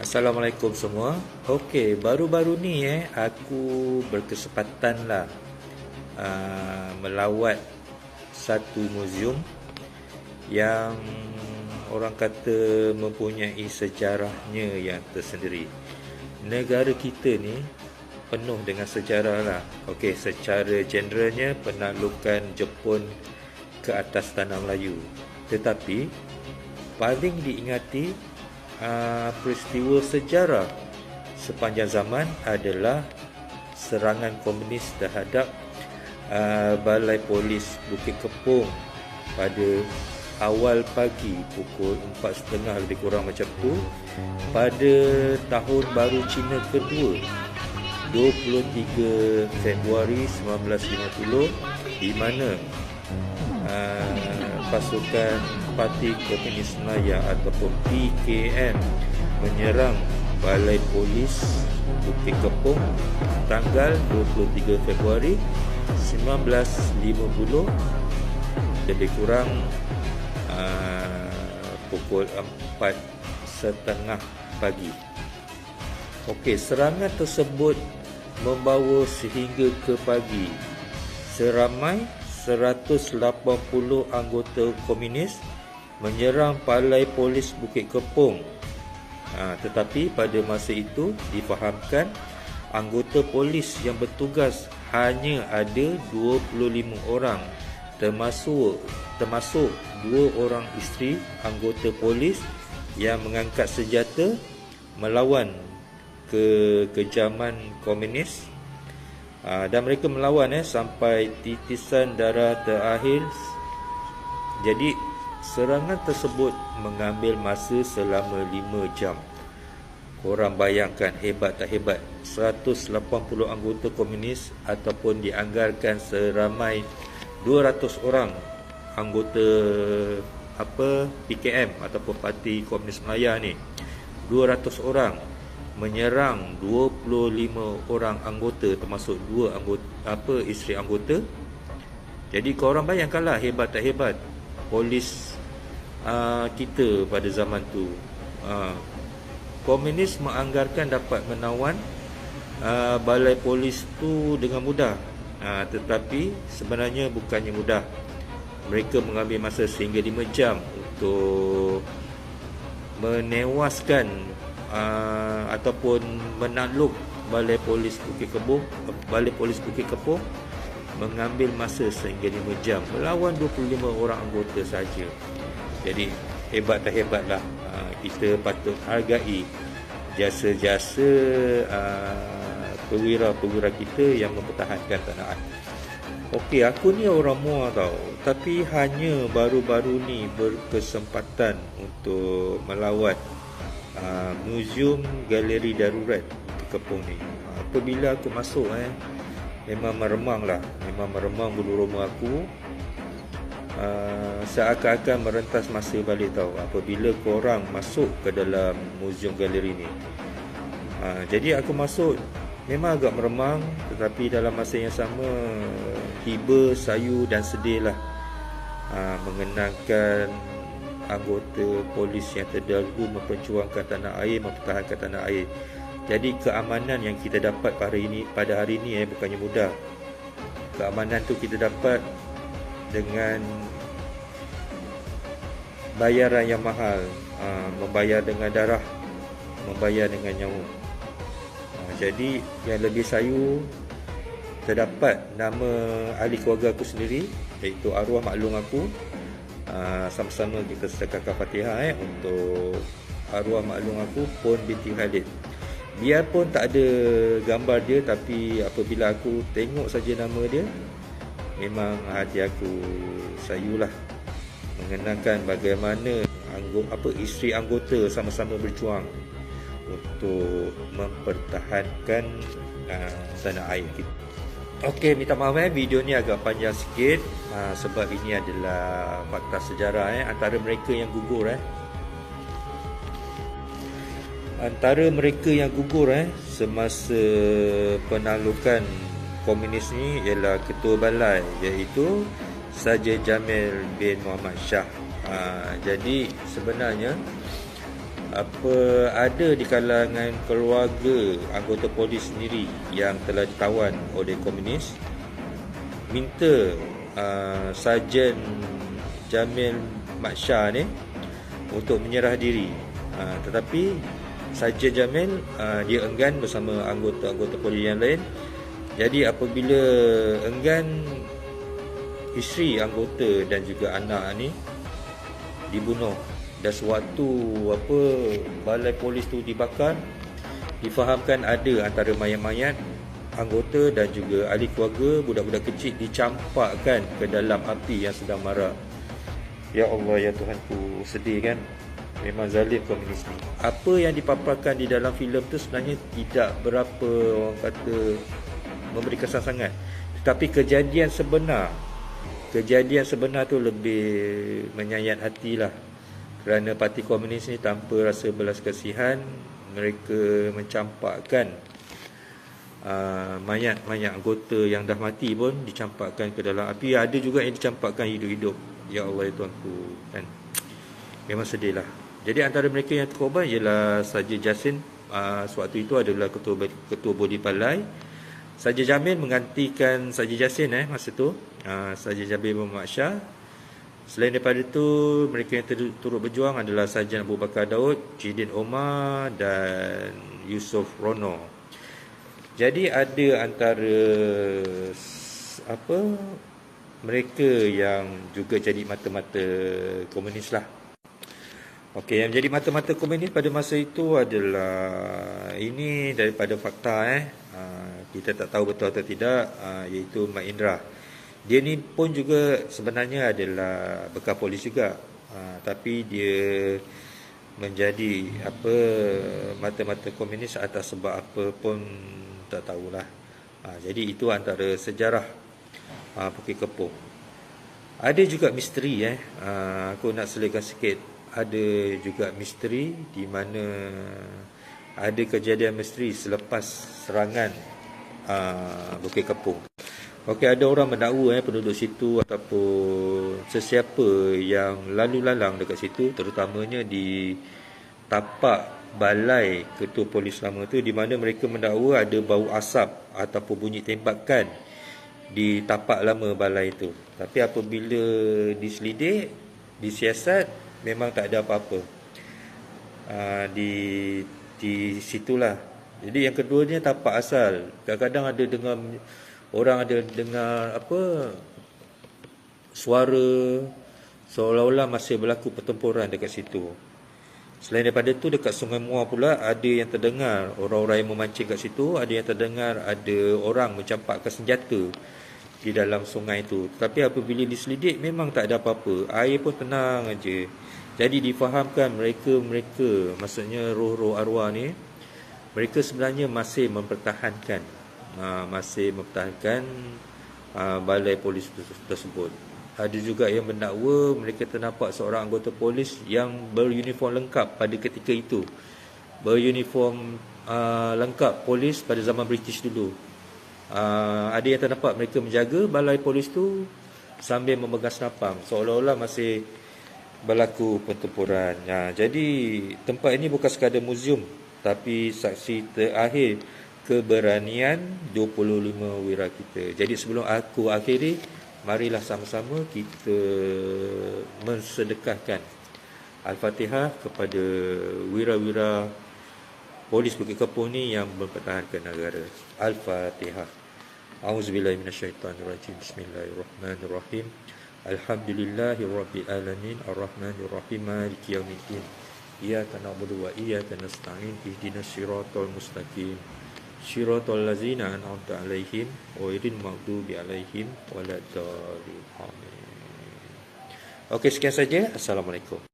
Assalamualaikum semua. Okey, baru-baru ni aku berkesempatan lah melawat satu muzium yang orang kata mempunyai sejarahnya yang tersendiri. Negara kita ni penuh dengan sejarah lah. Okey, secara generalnya penaklukan Jepun ke atas tanah Melayu. Tetapi paling diingati peristiwa sejarah sepanjang zaman adalah serangan komunis terhadap Balai Polis Bukit Kepong pada awal pagi pukul 4.30 lebih kurang macam tu pada tahun baru Cina kedua 23 Februari 1950, di mana pasukan Parti Komunis Melayu ataupun PKM menyerang Balai Polis Bukit Kepong tanggal 23 Februari 1950 lebih kurang pukul 4.30 pagi. Okey, serangan tersebut membawa sehingga ke pagi seramai 180 anggota komunis menyerang Balai Polis Bukit Kepong. Tetapi pada masa itu difahamkan anggota polis yang bertugas hanya ada 25 orang, termasuk 2 orang isteri anggota polis yang mengangkat senjata melawan kekejaman komunis. Dan mereka melawan sampai titisan darah terakhir. Jadi serangan tersebut mengambil masa selama 5 jam. Korang bayangkan hebat tak hebat, 180 anggota komunis ataupun dianggarkan seramai 200 orang anggota PKM ataupun Parti Komunis Melayu ni, 200 orang menyerang 25 orang anggota, termasuk 2 anggota isteri anggota. Jadi korang bayangkanlah hebat tak hebat polis kita pada zaman tu. Komunis menganggarkan dapat menawan balai polis tu dengan mudah, tetapi sebenarnya bukannya mudah. Mereka mengambil masa sehingga 5 jam untuk menewaskan ataupun menakluk Balai Polis Bukit Kepong. Mengambil masa sehingga 5 jam melawan 25 orang anggota saja. Jadi hebat tak hebatlah. Kita patut hargai jasa-jasa perwira-perwira kita yang mempertahankan tanah air. Okey, aku ni orang Muar tau, tapi hanya baru-baru ni berkesempatan untuk melawat Muzium Galeri Darurat di Kepong ni. Apabila aku masuk memang meremang bulu roma aku. Seakan-akan merentas masa balik tau apabila korang masuk ke dalam Muzium Galeri ni. Jadi aku masuk memang agak meremang, tetapi dalam masa yang sama hiba, sayu dan sedih lah, mengenangkan anggota polis yang terdahulu memperjuangkan tanah air, mempertahankan tanah air. Jadi keamanan yang kita dapat pada hari ini bukannya mudah. Keamanan tu kita dapat dengan bayaran yang mahal, membayar dengan darah, membayar dengan nyawa. Jadi yang lebih sayu, terdapat nama ahli keluarga aku sendiri, iaitu arwah maklum aku. Sama-sama kita sedekahkan Fatihah untuk arwah maklum aku, Pon binti Khalid. Biarpun tak ada gambar dia, tapi apabila aku tengok saja nama dia, memang hati aku sayulah, mengenangkan bagaimana isteri anggota sama-sama berjuang untuk mempertahankan tanah air kita. Okey, minta maaf video ni agak panjang sikit, sebab ini adalah fakta sejarah. Antara mereka yang gugur semasa penaklukan komunis ni ialah ketua balai, iaitu Saja Jamil bin Muhammad Shah. Jadi sebenarnya ada di kalangan keluarga anggota polis sendiri yang telah ditawan oleh komunis minta Sarjan Jamil Mat Shah ni untuk menyerah diri, tetapi Sarjan Jamil dia enggan bersama anggota-anggota polis yang lain. Jadi apabila enggan, isteri anggota dan juga anak ni dibunuh. Dan sewaktu balai polis tu dibakar, difahamkan ada antara mayat-mayat anggota dan juga ahli keluarga, budak-budak kecil dicampakkan ke dalam api yang sedang marak. Ya Allah, ya Tuhanku, sedih kan? Memang zalim komunis ni. Apa yang dipaparkan di dalam filem tu sebenarnya tidak berapa, orang kata, memberi kesan sangat. Tetapi kejadian sebenar tu lebih menyayat hatilah. Kerana parti komunis ni tanpa rasa belas kasihan, mereka mencampakkan mayat-mayat anggota yang dah mati pun dicampakkan ke dalam api. Ada juga yang dicampakkan hidup-hidup. Ya Allah, ya Tuhanku, kan? Memang sedih lah. Jadi antara mereka yang terkorban ialah Sarjan Jasin, sewaktu itu adalah ketua bodi balai. Sarjan Jamil menggantikan Sarjan Jasin masa tu, Sarjan Jamil Mat Shah. Selain daripada itu, mereka yang turut berjuang adalah Sarjan Abu Bakar Daud, Jidin Omar dan Yusof Rono. Jadi ada antara mereka yang juga jadi mata-mata komunis lah. Okey, yang jadi mata-mata komunis pada masa itu adalah ini daripada fakta kita tak tahu betul atau tidak, iaitu Mat Indra. Dia ni pun juga sebenarnya adalah bekas polis juga, tapi dia menjadi mata-mata komunis atas sebab apa pun tak tahulah. Jadi itu antara sejarah Bukit Kepong. Ada juga misteri aku nak selitkan sikit. Ada juga misteri di mana ada kejadian misteri selepas serangan Bukit Kepong. Okey, ada orang mendakwa penduduk situ ataupun sesiapa yang lalu lalang dekat situ, terutamanya di tapak balai ketua polis lama tu, di mana mereka mendakwa ada bau asap ataupun bunyi tembakan di tapak lama balai itu. Tapi apabila diselidik, disiasat, memang tak ada apa-apa di situlah. Jadi yang keduanya tapak asal. Kadang-kadang ada dengar orang ada dengar suara seolah-olah masih berlaku pertempuran dekat situ. Selain daripada itu, dekat Sungai Muar pula ada yang terdengar orang-orang yang memancing kat situ, ada yang terdengar ada orang mencampakkan senjata di dalam sungai itu. Tapi apabila diselidik, memang tak ada apa-apa. Air pun tenang aja. Jadi difahamkan mereka, maksudnya roh-roh arwah ni, mereka sebenarnya masih mempertahankan balai polis tersebut. Ada juga yang mendakwa mereka ternampak seorang anggota polis yang beruniform lengkap pada ketika itu. Beruniform lengkap polis pada zaman British dulu. Ada yang ternampak mereka menjaga balai polis tu sambil memegang senapang, seolah-olah masih berlaku pertempuran. Jadi tempat ini bukan sekadar muzium, tapi saksi terakhir keberanian 25 wira kita. Jadi sebelum aku akhiri, marilah sama-sama kita mensedekahkan Al-Fatihah kepada wira-wira polis Bukit Kepong ni yang mempertahankan negara. Al-Fatihah. A'udzubillahi minasyaitanirrajim. Bismillahirrahmanirrahim. Alhamdulillahirabbil alamin arrahmanirrahim maliki yaumiddin. Iyyaka na'budu wa iyyaka nasta'in ihdinas siratal mustaqim. Syiratal ladzina an'amta 'alaihim ghairil maghdubi 'alaihim waladdallin. Amin. Okey, sekian saja. Assalamualaikum.